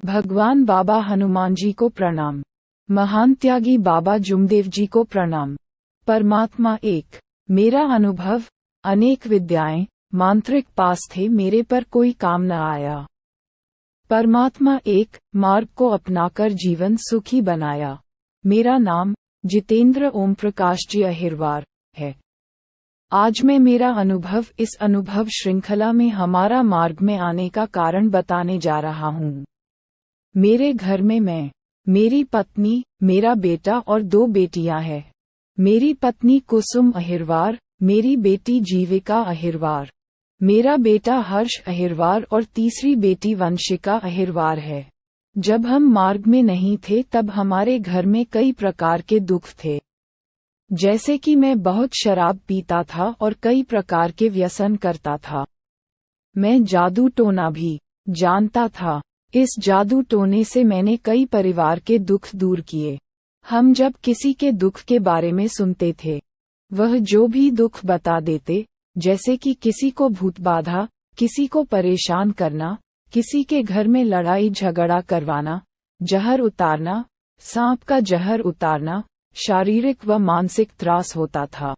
भगवान बाबा हनुमान जी को प्रणाम। महान त्यागी बाबा जुमदेव जी को प्रणाम। परमात्मा एक। मेरा अनुभव, अनेक विद्याएं, मांत्रिक पास थे, मेरे पर कोई काम न आया। परमात्मा एक, मार्ग को अपनाकर जीवन सुखी बनाया। मेरा नाम जितेंद्र ओम प्रकाश जी अहिरवार है। आज मैं मेरा अनुभव इस अनुभव श्रृंखला में हमारा मार्ग में आने का कारण बताने जा रहा हूँ। मेरे घर में मैं, मेरी पत्नी, मेरा बेटा और 2 बेटियां हैं। मेरी पत्नी कुसुम अहिरवार, मेरी बेटी जीविका अहिरवार, मेरा बेटा हर्ष अहिरवार और तीसरी बेटी वंशिका अहिरवार है। जब हम मार्ग में नहीं थे तब हमारे घर में कई प्रकार के दुख थे। जैसे कि मैं बहुत शराब पीता था और कई प्रकार के व्यसन करता था। मैं जादू टोना भी जानता था। इस जादू टोने से मैंने कई परिवार के दुख दूर किए। हम जब किसी के दुख के बारे में सुनते थे, वह जो भी दुख बता देते, जैसे कि किसी को भूत बाधा, किसी को परेशान करना, किसी के घर में लड़ाई झगड़ा करवाना, जहर उतारना, सांप का जहर उतारना, शारीरिक व मानसिक त्रास होता था।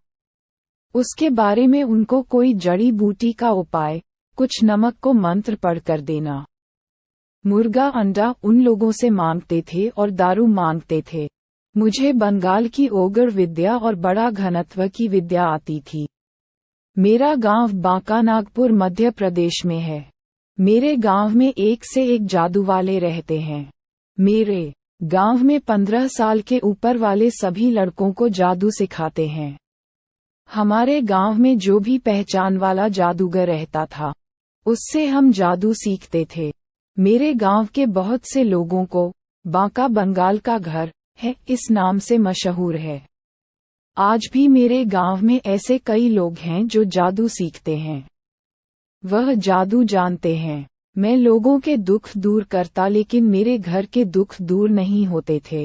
उसके बारे में उनको कोई जड़ी बूटी का उपाय, कुछ नमक को मंत्र पढ़ कर देना। मुर्गा अंडा उन लोगों से मांगते थे और दारू मांगते थे। मुझे बंगाल की ओगर विद्या और बड़ा घनत्व की विद्या आती थी। मेरा गांव बांका नागपुर मध्य प्रदेश में है। मेरे गांव में एक से एक जादू वाले रहते हैं। मेरे गांव में 15 साल के ऊपर वाले सभी लड़कों को जादू सिखाते हैं। हमारे गांव में जो भी पहचान वाला जादूगर रहता था, उससे हम जादू सीखते थे। मेरे गांव के बहुत से लोगों को बांका बंगाल का घर है इस नाम से मशहूर है। आज भी मेरे गांव में ऐसे कई लोग हैं जो जादू सीखते हैं। वह जादू जानते हैं। मैं लोगों के दुख दूर करता, लेकिन मेरे घर के दुख दूर नहीं होते थे।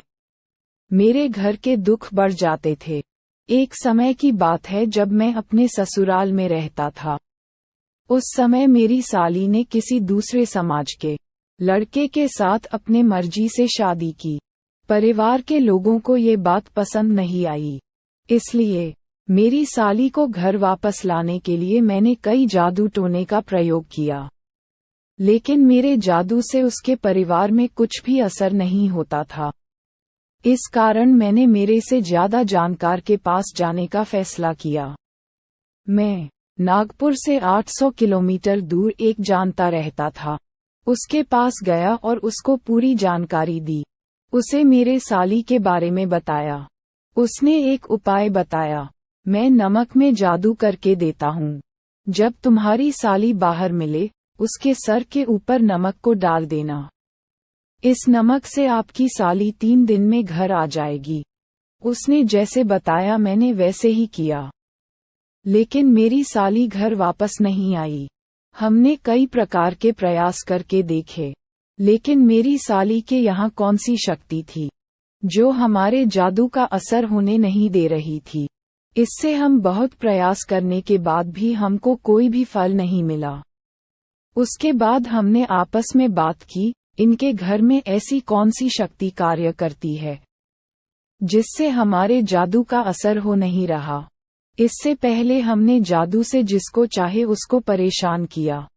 मेरे घर के दुख बढ़ जाते थे। एक समय की बात है जब मैं अपने ससुराल में रहता था। उस समय मेरी साली ने किसी दूसरे समाज के लड़के के साथ अपने मर्जी से शादी की। परिवार के लोगों को ये बात पसंद नहीं आई। इसलिए मेरी साली को घर वापस लाने के लिए मैंने कई जादू टोने का प्रयोग किया। लेकिन मेरे जादू से उसके परिवार में कुछ भी असर नहीं होता था। इस कारण मैंने मेरे से ज्यादा जानकार के पास जाने का फैसला किया। मैं नागपुर से 800 किलोमीटर दूर एक जानता रहता था। उसके पास गया और उसको पूरी जानकारी दी। उसे मेरे साली के बारे में बताया। उसने एक उपाय बताया। मैं नमक में जादू करके देता हूँ। जब तुम्हारी साली बाहर मिले, उसके सर के ऊपर नमक को डाल देना। इस नमक से आपकी साली 3 दिन में घर आ जाएगी। उसने जैसे बताया मैंने वैसे ही किया। लेकिन मेरी साली घर वापस नहीं आई। हमने कई प्रकार के प्रयास करके देखे, लेकिन मेरी साली के यहाँ कौन सी शक्ति थी जो हमारे जादू का असर होने नहीं दे रही थी। इससे हम बहुत प्रयास करने के बाद भी हमको कोई भी फल नहीं मिला। उसके बाद हमने आपस में बात की, इनके घर में ऐसी कौन सी शक्ति कार्य करती है जिससे हमारे जादू का असर हो नहीं रहा। इससे पहले हमने जादू से जिसको चाहे उसको परेशान किया।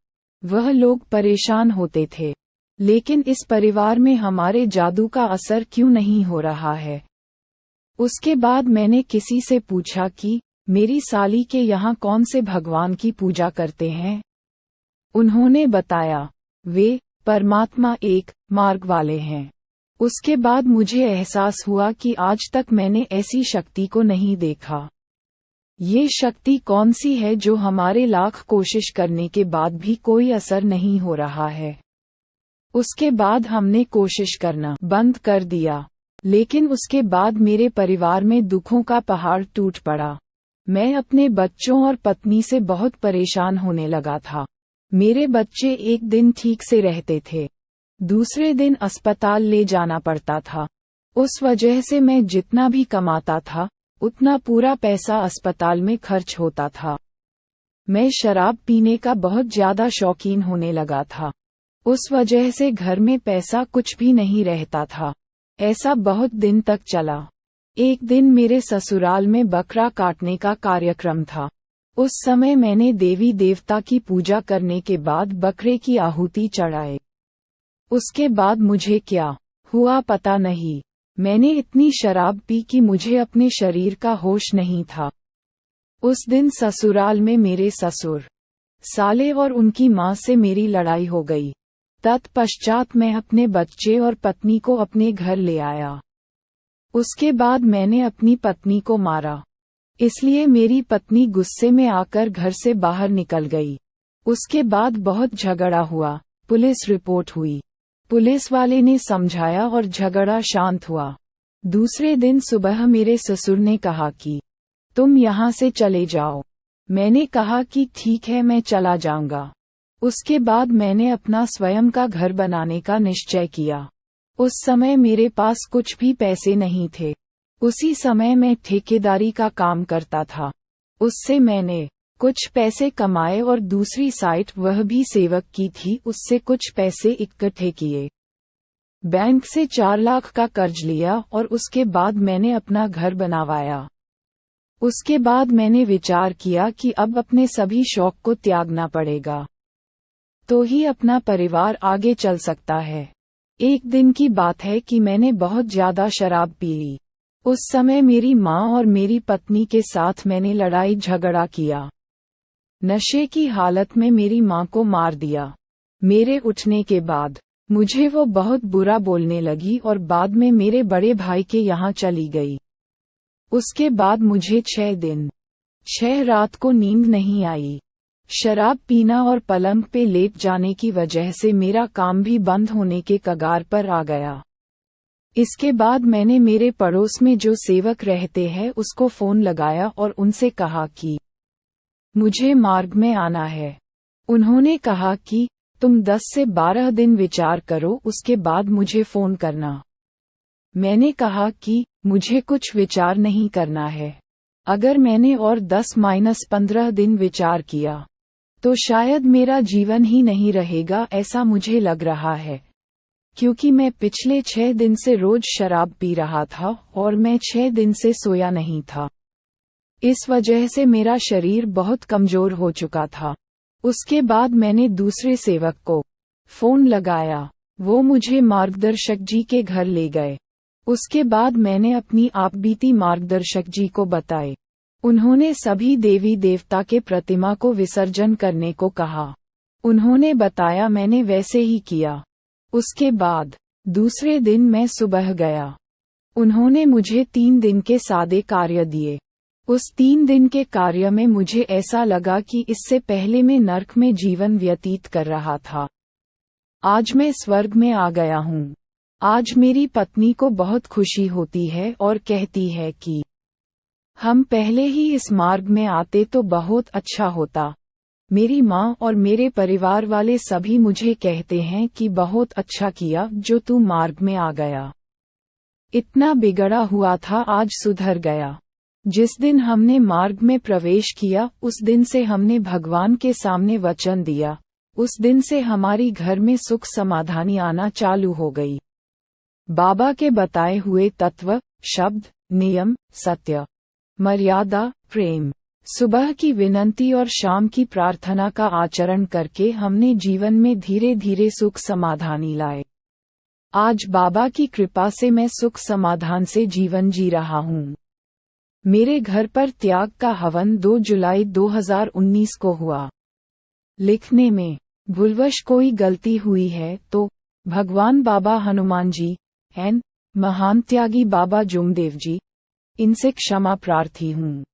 वह लोग परेशान होते थे। लेकिन इस परिवार में हमारे जादू का असर क्यों नहीं हो रहा है। उसके बाद मैंने किसी से पूछा कि मेरी साली के यहाँ कौन से भगवान की पूजा करते हैं। उन्होंने बताया वे परमात्मा एक, मार्ग वाले हैं। उसके बाद मुझे एहसास हुआ कि आज तक मैंने ऐसी शक्ति को नहीं देखा। ये शक्ति कौन सी है जो हमारे लाख कोशिश करने के बाद भी कोई असर नहीं हो रहा है। उसके बाद हमने कोशिश करना बंद कर दिया। लेकिन उसके बाद मेरे परिवार में दुखों का पहाड़ टूट पड़ा। मैं अपने बच्चों और पत्नी से बहुत परेशान होने लगा था। मेरे बच्चे एक दिन ठीक से रहते थे, दूसरे दिन अस्पताल ले जाना पड़ता था। उस वजह से मैं जितना भी कमाता था, उतना पूरा पैसा अस्पताल में खर्च होता था। मैं शराब पीने का बहुत ज्यादा शौकीन होने लगा था। उस वजह से घर में पैसा कुछ भी नहीं रहता था। ऐसा बहुत दिन तक चला। एक दिन मेरे ससुराल में बकरा काटने का कार्यक्रम था। उस समय मैंने देवी देवता की पूजा करने के बाद बकरे की आहुति चढ़ाई। उसके बाद मुझे क्या हुआ पता नहीं। मैंने इतनी शराब पी कि मुझे अपने शरीर का होश नहीं था। उस दिन ससुराल में मेरे ससुर साले और उनकी माँ से मेरी लड़ाई हो गई। तत्पश्चात मैं अपने बच्चे और पत्नी को अपने घर ले आया। उसके बाद मैंने अपनी पत्नी को मारा, इसलिए मेरी पत्नी गुस्से में आकर घर से बाहर निकल गई। उसके बाद बहुत झगड़ा हुआ, पुलिस रिपोर्ट हुई। पुलिस वाले ने समझाया और झगड़ा शांत हुआ। दूसरे दिन सुबह मेरे ससुर ने कहा कि तुम यहाँ से चले जाओ। मैंने कहा कि ठीक है, मैं चला जाऊंगा। उसके बाद मैंने अपना स्वयं का घर बनाने का निश्चय किया। उस समय मेरे पास कुछ भी पैसे नहीं थे। उसी समय मैं ठेकेदारी का काम करता था। उससे मैंने कुछ पैसे कमाए और दूसरी साइट वह भी सेवक की थी, उससे कुछ पैसे इकट्ठे किए। बैंक से 4 लाख का कर्ज लिया और उसके बाद मैंने अपना घर बनवाया। उसके बाद मैंने विचार किया कि अब अपने सभी शौक को त्यागना पड़ेगा, तो ही अपना परिवार आगे चल सकता है। एक दिन की बात है कि मैंने बहुत ज्यादा शराब पी ली। उस समय मेरी माँ और मेरी पत्नी के साथ मैंने लड़ाई झगड़ा किया। नशे की हालत में मेरी माँ को मार दिया। मेरे उठने के बाद मुझे वो बहुत बुरा बोलने लगी और बाद में मेरे बड़े भाई के यहाँ चली गई। उसके बाद मुझे 6 दिन 6 रात को नींद नहीं आई। शराब पीना और पलंग पे लेट जाने की वजह से मेरा काम भी बंद होने के कगार पर आ गया। इसके बाद मैंने मेरे पड़ोस में जो सेवक रहते हैं उसको फोन लगाया और उनसे कहा कि मुझे मार्ग में आना है। उन्होंने कहा कि तुम 10 से 12 दिन विचार करो, उसके बाद मुझे फोन करना। मैंने कहा कि मुझे कुछ विचार नहीं करना है। अगर मैंने और 10-15 दिन विचार किया तो शायद मेरा जीवन ही नहीं रहेगा, ऐसा मुझे लग रहा है। क्योंकि मैं पिछले 6 दिन से रोज शराब पी रहा था और मैं 6 दिन से सोया नहीं था। इस वजह से मेरा शरीर बहुत कमजोर हो चुका था। उसके बाद मैंने दूसरे सेवक को फोन लगाया। वो मुझे मार्गदर्शक जी के घर ले गए। उसके बाद मैंने अपनी आपबीती मार्गदर्शक जी को बताई। उन्होंने सभी देवी देवता के प्रतिमा को विसर्जन करने को कहा। उन्होंने बताया, मैंने वैसे ही किया। उसके बाद दूसरे दिन मैं सुबह गया। उन्होंने मुझे 3 दिन के सादे कार्य दिए। उस 3 दिन के कार्य में मुझे ऐसा लगा कि इससे पहले मैं नर्क में जीवन व्यतीत कर रहा था, आज मैं स्वर्ग में आ गया हूँ। आज मेरी पत्नी को बहुत खुशी होती है और कहती है कि हम पहले ही इस मार्ग में आते तो बहुत अच्छा होता। मेरी माँ और मेरे परिवार वाले सभी मुझे कहते हैं कि बहुत अच्छा किया जो तू मार्ग में आ गया। इतना बिगड़ा हुआ था, आज सुधर गया। जिस दिन हमने मार्ग में प्रवेश किया उस दिन से हमने भगवान के सामने वचन दिया। उस दिन से हमारी घर में सुख समाधानी आना चालू हो गई। बाबा के बताए हुए तत्व, शब्द, नियम, सत्य, मर्यादा, प्रेम, सुबह की विनंती और शाम की प्रार्थना का आचरण करके हमने जीवन में धीरे धीरे सुख समाधानी लाए। आज बाबा की कृपा से मैं सुख समाधान से जीवन जी रहा हूँ। मेरे घर पर त्याग का हवन 2 जुलाई 2019 को हुआ। लिखने में भूलवश कोई गलती हुई है तो भगवान बाबा हनुमान जी एंड महान त्यागी बाबा जुमदेव जी, इनसे क्षमा प्रार्थी हूँ।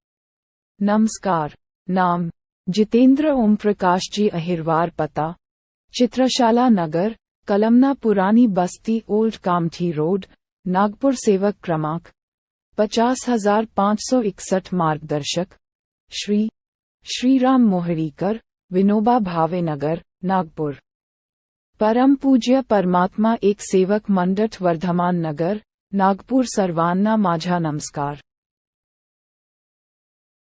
नमस्कार। नाम जितेंद्र ओम प्रकाश जी, अहिरवार, पता चित्रशाला नगर, कलमना पुरानी बस्ती, ओल्ड कामठी रोड, नागपुर। सेवक क्रमांक 50,561। मार्गदर्शक श्री राम मोहरीकर, विनोबा भावे नगर, नागपुर। परम पूज्य परमात्मा एक सेवक मंडठ, वर्धमान नगर, नागपुर। सर्वांना माझा नमस्कार।